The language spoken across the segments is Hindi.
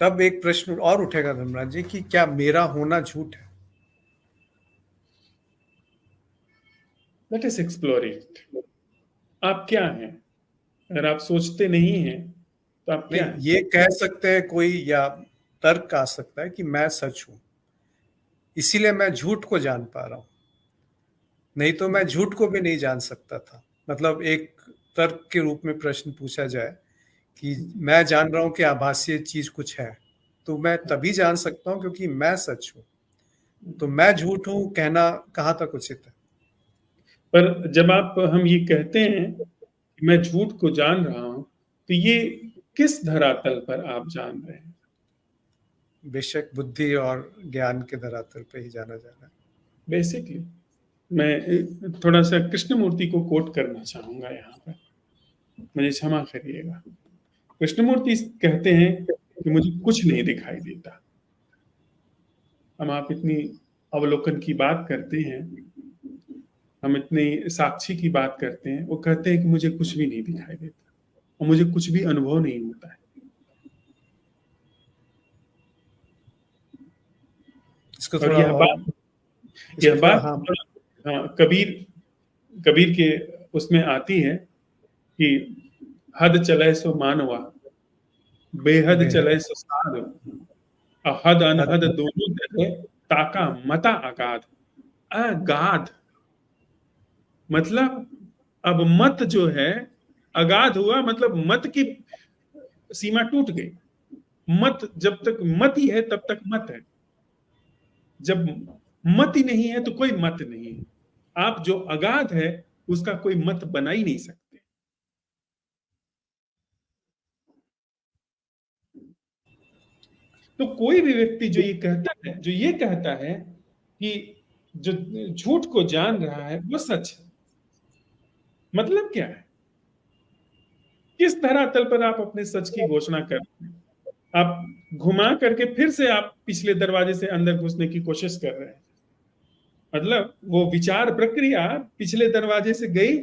तब एक प्रश्न और उठेगा धर्मराज जी कि क्या मेरा होना झूठ है? Let us explore it. आप क्या हैं? अगर आप सोचते नहीं हैं तो आप क्या नहीं, हैं? ये कह सकते हैं कोई, या तर्क आ सकता है कि मैं सच हूं, इसीलिए मैं झूठ को जान पा रहा हूं, नहीं तो मैं झूठ को भी नहीं जान सकता था। मतलब एक तर्क के रूप में प्रश्न पूछा जाए कि मैं जान रहा हूं कि आभासीय चीज कुछ है, तो मैं तभी जान सकता हूं क्योंकि मैं सच हूं। तो मैं झूठ हूं कहना कहाँ तक उचित है? पर जब आप हम ये कहते हैं कि मैं झूठ को जान रहा हूं, तो ये किस धरातल पर आप जान रहे हैं? बेशक बुद्धि और ज्ञान के धरातल पे ही जाना जा रहा है। बेसिकली मैं थोड़ा सा कृष्णमूर्ति को कोट करना चाहूंगा यहाँ पर, मुझे क्षमा करिएगा। कृष्णमूर्ति कहते हैं कि मुझे कुछ नहीं दिखाई देता। हम आप इतनी अवलोकन की बात करते हैं, हम इतनी साक्षी की बात करते हैं, वो कहते हैं कि मुझे कुछ भी नहीं दिखाई देता और मुझे कुछ भी अनुभव नहीं होता है। इसको और थोड़ा और यह इसको थोड़ा बात हाँ। हाँ, कबीर कबीर के उसमें आती है कि हद चले सो मानवा, बेहद बेहद। चले सो साध, अहद हद। अनहद दोनों तरह, ताका मता अगाध। अगाध मतलब अब मत जो है, अगाध हुआ मतलब मत की सीमा टूट गई। मत जब तक मत ही है तब तक मत है, जब मत ही नहीं है तो कोई मत नहीं है। आप जो अगाध है उसका कोई मत बना ही नहीं सकते। तो कोई भी व्यक्ति जो ये कहता है कि जो झूठ को जान रहा है वो सच है, मतलब क्या है? किस धरातल पर आप अपने सच की घोषणा कर रहे हैं? आप घुमा करके फिर से आप पिछले दरवाजे से अंदर घुसने की कोशिश कर रहे हैं। मतलब वो विचार प्रक्रिया पिछले दरवाजे से गई,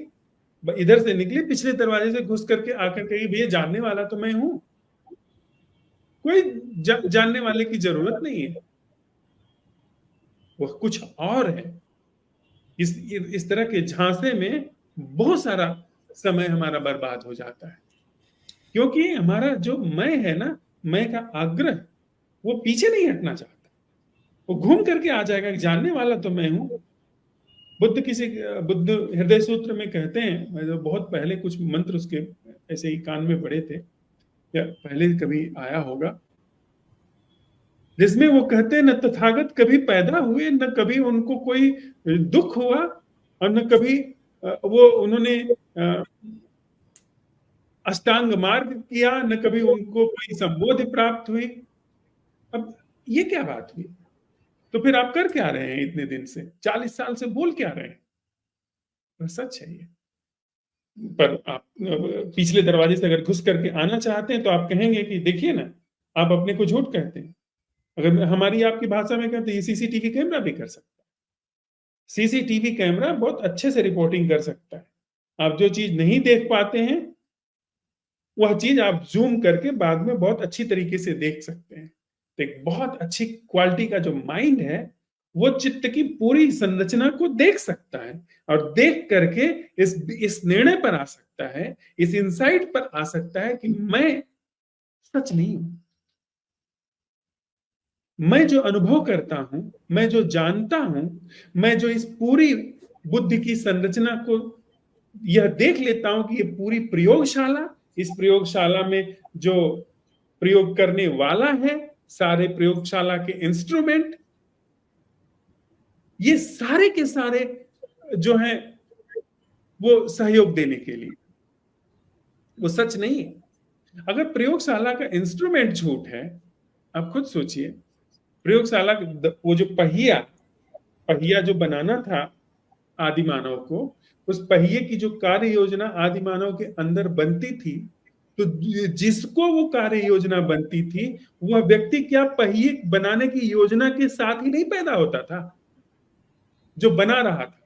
इधर से निकली, पिछले दरवाजे से घुस करके आकर कही भैया जानने वाला तो मैं हूं। कोई जानने वाले की जरूरत नहीं है, वह कुछ और है। इस तरह के झांसे में बहुत सारा समय हमारा बर्बाद हो जाता है, क्योंकि हमारा जो मैं है ना, मैं का आग्रह वो पीछे नहीं हटना चाहता। वो घूम करके आ जाएगा कि जानने वाला तो मैं हूं। बुद्ध हृदय सूत्र में कहते हैं, मैं जो बहुत पहले कुछ मंत्र उसके ऐसे ही कान में पड़े थे, या पहले कभी आया होगा, जिसमें वो कहते हैं न तथागत कभी पैदा हुए, न कभी उनको कोई दुख हुआ, और न कभी वो उन्होंने अष्टांग मार्ग किया, न कभी उनको कोई संबोधि प्राप्त हुई। अब ये क्या बात हुई? तो फिर आप कर क्या रहे हैं इतने दिन से, 40 साल से बोल क्या रहे हैं? तो सच है ये। पर आप पिछले दरवाजे से अगर घुस करके आना चाहते हैं तो आप कहेंगे कि देखिए ना, आप अपने को झूठ कहते हैं। अगर हमारी आपकी भाषा में कहते हैं, ये सीसीटीवी कैमरा भी कर सकता है। सीसीटीवी कैमरा बहुत अच्छे से रिपोर्टिंग कर सकता है। आप जो चीज नहीं देख पाते हैं वह चीज आप जूम करके बाद में बहुत अच्छी तरीके से देख सकते हैं। तो एक बहुत अच्छी क्वालिटी का जो माइंड है वो चित्त की पूरी संरचना को देख सकता है, और देख करके इस निर्णय पर आ सकता है, इस इंसाइट पर आ सकता है कि मैं सच नहीं हूं। मैं जो अनुभव करता हूं, मैं जो जानता हूं, मैं जो इस पूरी बुद्धि की संरचना को यह देख लेता हूं कि ये पूरी प्रयोगशाला, इस प्रयोगशाला में जो प्रयोग करने वाला है, सारे प्रयोगशाला के इंस्ट्रूमेंट, ये सारे के सारे जो हैं वो सहयोग देने के लिए, वो सच नहीं है। अगर प्रयोगशाला का इंस्ट्रूमेंट झूठ है, आप खुद सोचिए, प्रयोगशाला वो जो पहिया पहिया जो बनाना था आदि मानव को, उस पहिए की जो कार्य योजना आदि मानव के अंदर बनती थी, तो जिसको वो कार्य योजना बनती थी, वह व्यक्ति क्या पहिए बनाने की योजना के साथ ही नहीं पैदा होता था, जो बना रहा था?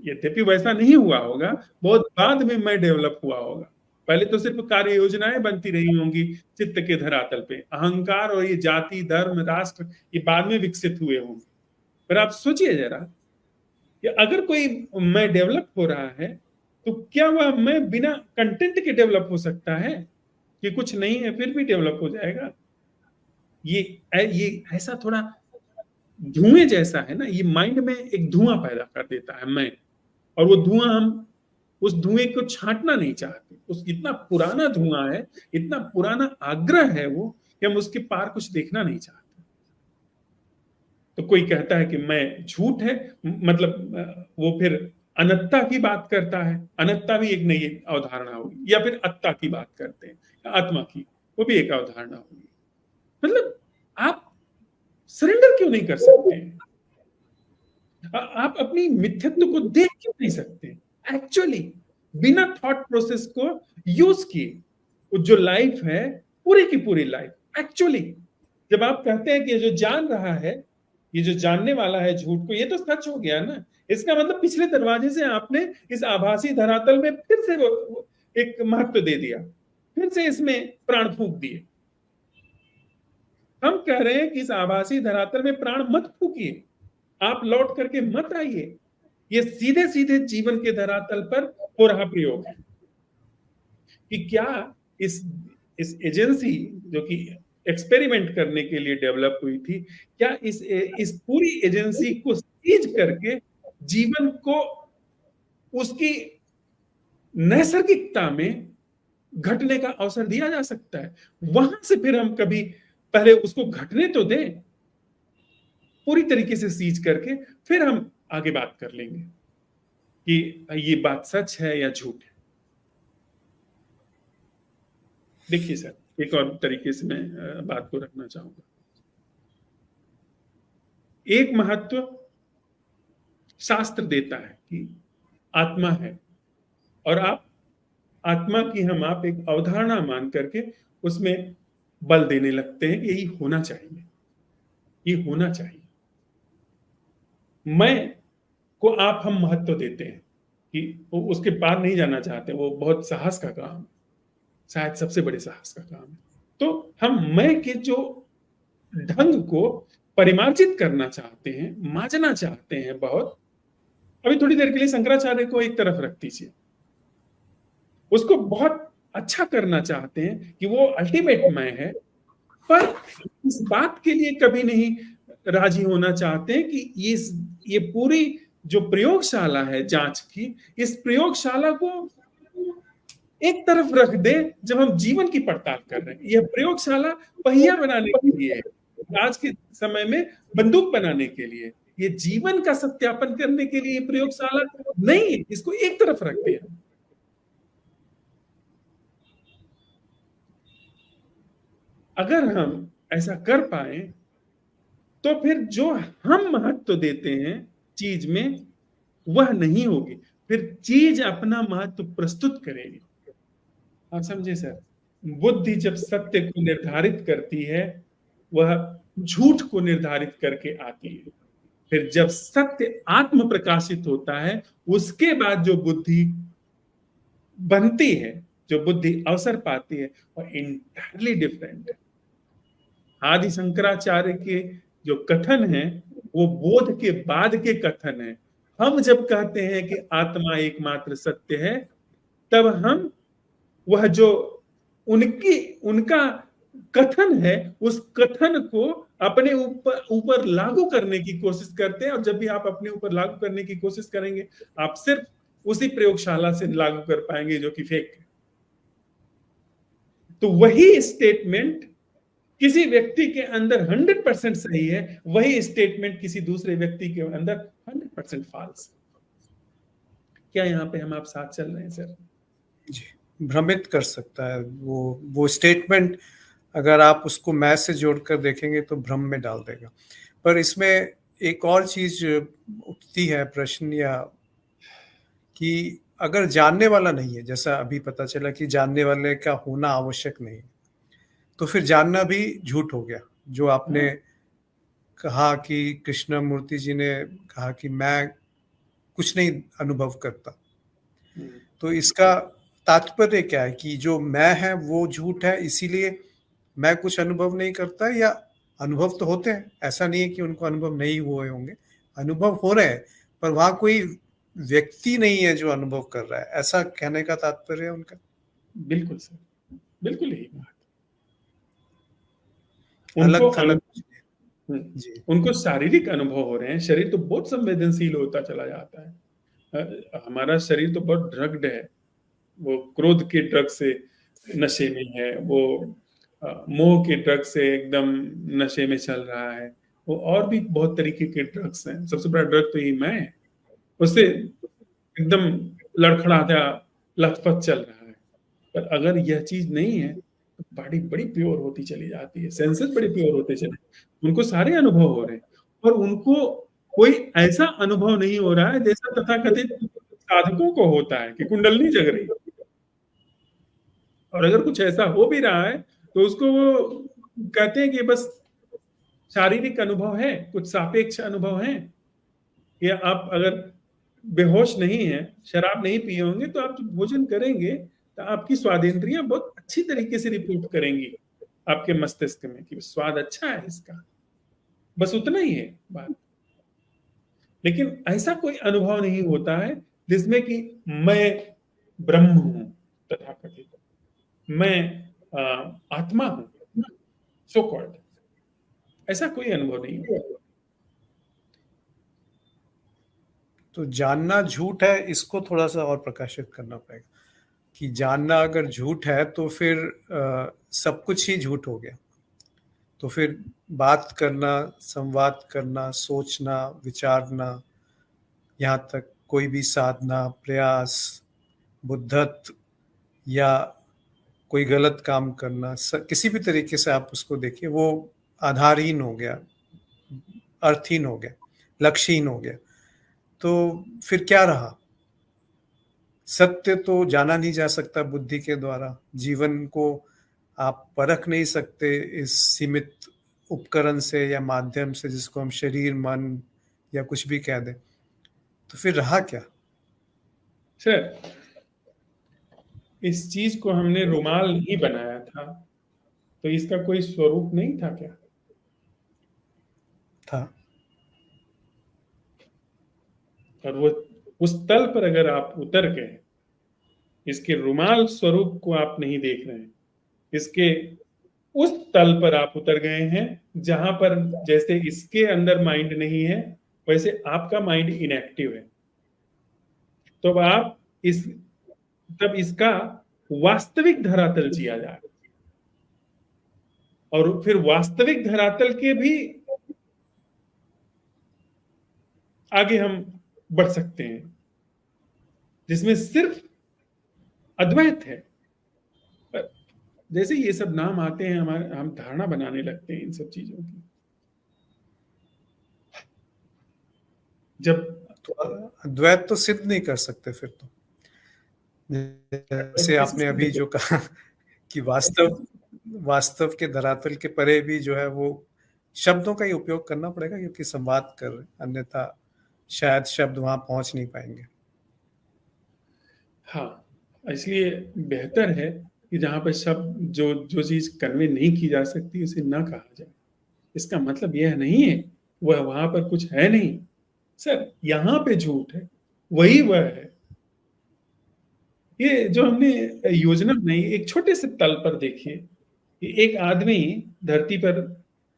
यद्यपि वैसा नहीं हुआ होगा, बहुत बाद में मैं डेवलप हुआ होगा, पहले तो सिर्फ कार्य योजनाएं बनती रही होंगी चित्त के धरातल पे, अहंकार और ये जाति धर्म राष्ट्र ये बाद में विकसित हुए होंगे। पर आप सोचिए जरा कि अगर कोई मैं डेवलप हो रहा है तो क्या वह मैं बिना कंटेंट के डेवलप हो सकता है कि कुछ नहीं है फिर भी डेवलप हो जाएगा? ये ऐसा थोड़ा धुएं जैसा है ना, ये माइंड में एक धुआं पैदा कर देता है मैं, और वो धुआं हम उस धुएं को छांटना नहीं चाहते। उस इतना पुराना धुआं है, इतना पुराना आग्रह है वो, कि हम उसके पार कुछ देखना नहीं चाहते। तो कोई कहता है कि मैं झूठ है, मतलब वो फिर अनत्ता की बात करता है। अनत्ता भी एक नई अवधारणा होगी, या फिर अत्ता की बात करते हैं, आत्मा की, वो भी एक अवधारणा होगी। मतलब आप सरेंडर क्यों नहीं कर सकते? आप अपनी मिथ्यत्व को देख क्यों नहीं सकते? एक्चुअली बिना थॉट प्रोसेस को यूज किए जो लाइफ है, पूरी की पूरी लाइफ एक्चुअली, जब आप कहते हैं कि ये जो जान रहा है, ये जो जानने वाला है झूठ को, ये तो सच हो गया ना। इसका मतलब पिछले दरवाजे से आपने इस आभासी धरातल में फिर से वो एक महत्व दे दिया, फिर से इसमें प्राण फूंक दिए। हम कह रहे हैं कि इस आभासी धरातल में प्राण मत फूकिए, आप लौट करके मत आइए। ये सीधे सीधे जीवन के धरातल पर हो रहा प्रयोग है कि क्या इस एजेंसी जो कि एक्सपेरिमेंट करने के लिए डेवलप हुई थी, क्या इस पूरी एजेंसी को सीज करके जीवन को उसकी नैसर्गिकता में घटने का अवसर दिया जा सकता है? वहां से फिर हम कभी पहले उसको घटने तो दें, पूरी तरीके से सीज करके, फिर हम आगे बात कर लेंगे कि ये बात सच है या झूठ है। देखिए सर, एक और तरीके से मैं बात को रखना चाहूंगा। एक महत्व शास्त्र देता है कि आत्मा है, और आप आत्मा की आप एक अवधारणा मान करके उसमें बल देने लगते हैं कि यही होना चाहिए, ये होना चाहिए। मैं को हम महत्व देते हैं कि वो उसके पार नहीं जाना चाहते, वो बहुत साहस का काम है, शायद सबसे बड़े साहस का काम है। तो हम मैं के जो ढंग को परिमार्जित करना चाहते हैं, माजना चाहते हैं बहुत। अभी थोड़ी देर के लिए शंकराचार्य को एक तरफ रख दीजिए, उसको बहुत अच्छा करना चाहते हैं कि वो अल्टीमेट मैं है, पर इस बात के लिए कभी नहीं राजी होना चाहते हैं कि ये पूरी जो प्रयोगशाला है जांच की, इस प्रयोगशाला को एक तरफ रख दे जब हम जीवन की पड़ताल कर रहे हैं। यह प्रयोगशाला पहिया बनाने के लिए है, आज के समय में बंदूक बनाने के लिए, ये जीवन का सत्यापन करने के लिए प्रयोगशाला नहीं है। इसको एक तरफ रख दे। अगर हम ऐसा कर पाए तो फिर जो हम महत्व देते हैं चीज में, वह नहीं होगी, फिर चीज अपना महत्व प्रस्तुत करेगी। आप समझे सर? बुद्धि जब सत्य को निर्धारित करती है, वह झूठ को निर्धारित करके आती है। फिर जब सत्य आत्म प्रकाशित होता है, उसके बाद जो बुद्धि बनती है, जो बुद्धि अवसर पाती है, वह इंटायरली डिफरेंट है। आदि शंकराचार्य के जो कथन है, वो बोध के बाद के कथन है। हम जब कहते हैं कि आत्मा एकमात्र सत्य है, तब हम वह जो उनका कथन है, उस कथन को अपने ऊपर लागू करने की कोशिश करते हैं। और जब भी आप अपने ऊपर लागू करने की कोशिश करेंगे, आप सिर्फ उसी प्रयोगशाला से लागू कर पाएंगे जो कि फेक है। तो वही स्टेटमेंट किसी व्यक्ति के अंदर 100% सही है, वही स्टेटमेंट किसी दूसरे व्यक्ति के अंदर 100% फॉल्स। क्या यहाँ पे हम आप साथ चल रहे हैं सर? जी, भ्रमित कर सकता है वो स्टेटमेंट। अगर आप उसको मैं से जोड़कर देखेंगे तो भ्रम में डाल देगा। पर इसमें एक और चीज उठती है प्रश्न, या कि अगर जानने वाला नहीं है, जैसा अभी पता चला कि जानने वाले का होना आवश्यक नहीं, तो फिर जानना भी झूठ हो गया। जो आपने कहा कि कृष्णमूर्ति जी ने कहा कि मैं कुछ नहीं अनुभव करता, तो इसका तात्पर्य क्या है कि जो मैं है वो झूठ है, इसीलिए मैं कुछ अनुभव नहीं करता, या अनुभव तो होते हैं, ऐसा नहीं है कि उनको अनुभव नहीं हुए होंगे, अनुभव हो रहे हैं, पर वहां कोई व्यक्ति नहीं है जो अनुभव कर रहा है, ऐसा कहने का तात्पर्य है उनका? बिल्कुल सर, बिल्कुल यही बात। उनको अलग थलग जी। उनको शारीरिक अनुभव हो रहे हैं, शरीर तो बहुत संवेदनशील होता चला जाता है। हमारा शरीर तो बहुत ड्रग्ड है, वो क्रोध के ड्रग से नशे में है, वो मोह के ड्रग से एकदम नशे में चल रहा है, वो और भी बहुत तरीके के ड्रग्स हैं। सबसे बड़ा ड्रग तो ये मैं है, उससे एकदम लड़खड़ाता लथपथ चल रहा है। पर अगर यह चीज नहीं है तो बॉडी बड़ी प्योर होती चली जाती है, सेंसेस बड़े प्योर होते चले, उनको सारे अनुभव हो रहे हैं, और उनको कोई ऐसा अनुभव नहीं हो रहा है जैसा तथाकथित साधकों को होता है कि कुंडलनी जग रही। और अगर कुछ ऐसा हो भी रहा है तो उसको वो कहते हैं कि बस शारीरिक अनुभव है, कुछ सापेक्ष अनुभव है। या आप अगर बेहोश नहीं है, शराब नहीं पिए होंगे, तो आप जब भोजन करेंगे तो आपकी स्वादेंद्रियां बहुत अच्छी तरीके से रिपोर्ट करेंगी आपके मस्तिष्क में कि स्वाद अच्छा है इसका, बस उतना ही है बात। लेकिन ऐसा कोई अनुभव नहीं होता है जिसमें कि मैं ब्रह्म हूं, तथाकथित मैं आत्मा हूं, सो कॉल्ड, ऐसा कोई अनुभव नहीं होता। तो जानना झूठ है, इसको थोड़ा सा और प्रकाशित करना पड़ेगा कि जानना अगर झूठ है तो फिर सब कुछ ही झूठ हो गया। तो फिर बात करना, संवाद करना, सोचना, विचारना, यहाँ तक कोई भी साधना, प्रयास, बुद्धत्व, या कोई गलत काम करना, किसी भी तरीके से आप उसको देखिए, वो आधारहीन हो गया, अर्थहीन हो गया, लक्ष्यहीन हो गया। तो फिर क्या रहा? सत्य तो जाना नहीं जा सकता बुद्धि के द्वारा, जीवन को आप परख नहीं सकते इस सीमित उपकरण से या माध्यम से, जिसको हम शरीर, मन या कुछ भी कह दें। तो फिर रहा क्या? सर, इस चीज को हमने रुमाल नहीं बनाया था, तो इसका कोई स्वरूप नहीं था क्या? था। और वो उस तल पर अगर आप उतर गए, इसके रुमाल स्वरूप को आप नहीं देख रहे हैं, इसके उस तल पर आप उतर गए हैं जहां पर जैसे इसके अंदर माइंड नहीं है, वैसे आपका माइंड इनएक्टिव है। तो अब आप इस तब इसका वास्तविक धरातल जिया जा रहा है, और फिर वास्तविक धरातल के भी आगे हम बढ़ सकते हैं, जिसमें सिर्फ अद्वैत है। जैसे ये सब नाम आते हैं हमारे, हम धारणा बनाने लगते हैं इन सब चीजों की। जब तो अद्वैत तो सिद्ध नहीं कर सकते फिर तो, जैसे आपने अभी जो कहा कि वास्तव के धरातल के परे भी जो है वो शब्दों का ही उपयोग करना पड़ेगा, क्योंकि संवाद कर रहे हैं, अन्यथा शायद शब्द वहां पहुंच नहीं पाएंगे। हाँ, इसलिए बेहतर है कि जहां पर शब्द जो जो चीज कन्वे नहीं की जा सकती उसे ना कहा जाए। इसका मतलब यह नहीं है वह वहां पर कुछ है नहीं। सर, यहाँ पे झूठ है, वही वह है। ये जो हमने योजना बनाई, एक छोटे से तल पर देखिए कि एक आदमी धरती पर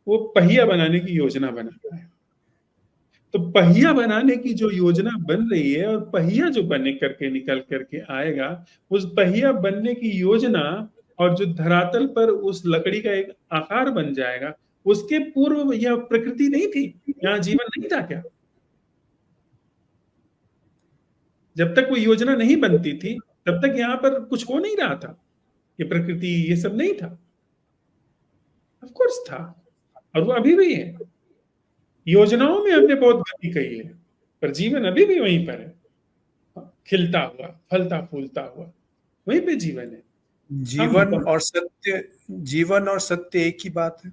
वो पहिया बनाने की योजना बनाता है। तो पहिया बनाने की जो योजना बन रही है, और पहिया जो बने करके निकल करके आएगा, उस पहिया बनने की योजना और जो धरातल पर उस लकड़ी का एक आकार बन जाएगा, उसके पूर्व यह प्रकृति नहीं थी, यहाँ जीवन नहीं था क्या? जब तक वो योजना नहीं बनती थी तब तक यहाँ पर कुछ हो नहीं रहा था, ये प्रकृति ये सब नहीं था। ऑफ कोर्स था, और वो अभी भी है। योजनाओं में हमने बहुत गति कही है, पर जीवन अभी भी वहीं पर है, खिलता हुआ, फलता फूलता हुआ, वहीं पे जीवन है। जीवन और सत्य, जीवन और सत्य एक ही बात है।